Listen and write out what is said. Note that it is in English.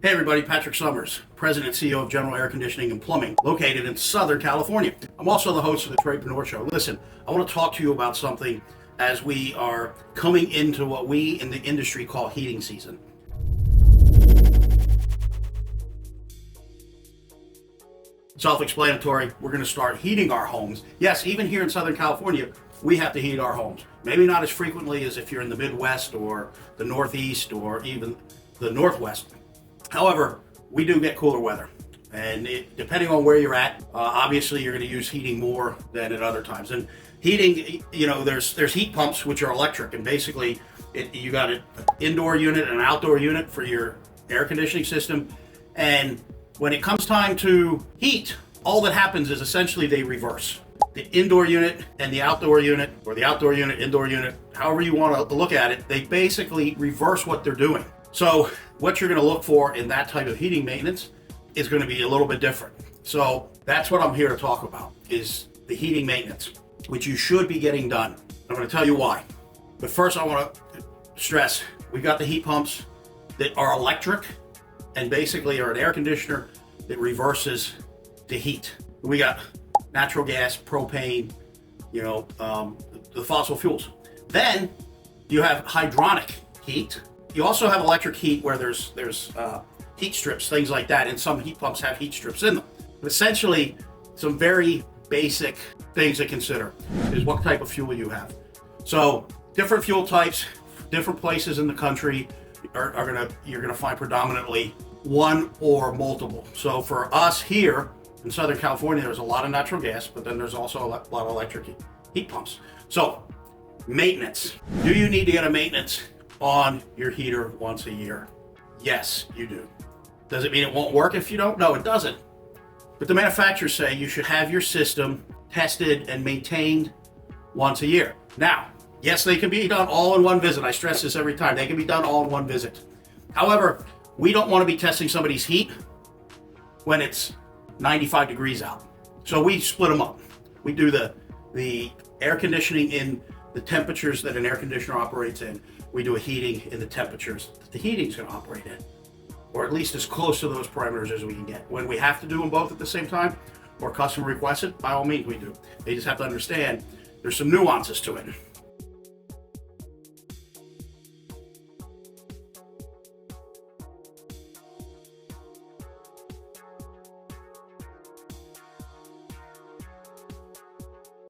Hey everybody, Patrick Somers, President and CEO of General Air Conditioning and Plumbing, located in Southern California. I'm also the host of the Tradepreneur Show. Listen, I want to talk to you about something as we are coming into what we in the industry call heating season. Self-explanatory, we're going to start heating our homes. Yes, even here in Southern California, we have to heat our homes. Maybe not as frequently as if you're in the Midwest or the Northeast or even the Northwest. However, we do get cooler weather, and depending on where you're at, obviously you're going to use heating more than at other times. And heating, there's heat pumps which are electric, and basically you got an indoor unit and an outdoor unit for your air conditioning system. And when it comes time to heat, all that happens is essentially they reverse. The indoor unit and the outdoor unit, or the outdoor unit, indoor unit, however you want to look at it, they basically reverse what they're doing. So what you're going to look for in that type of heating maintenance is going to be a little bit different. So that's what I'm here to talk about, is the heating maintenance, which you should be getting done. I'm going to tell you why. But first I want to stress, we've got the heat pumps that are electric and basically are an air conditioner that reverses the heat. We got natural gas, propane, the fossil fuels. Then you have hydronic heat. You also have electric heat where there's heat strips, things like that, and some heat pumps have heat strips in them. But essentially, some very basic things to consider is what type of fuel you have. So different fuel types, different places in the country you're gonna find predominantly one or multiple. So for us here in Southern California, there's a lot of natural gas, but then there's also a lot of electric heat pumps. So maintenance. Do you need to get a maintenance on your heater once a year? Yes, you do. Does it mean it won't work if you don't? No, it doesn't. But the manufacturers say you should have your system tested and maintained once a year. Now, yes, they can be done all in one visit. I stress this every time. They can be done all in one visit. However, we don't want to be testing somebody's heat when it's 95 degrees out. So we split them up. We do the air conditioning in the temperatures that an air conditioner operates in. We do a heating in the temperatures that the heating's going to operate in, or at least as close to those parameters as we can get. When we have to do them both at the same time, or customer requests it, by all means we do. They just have to understand there's some nuances to it.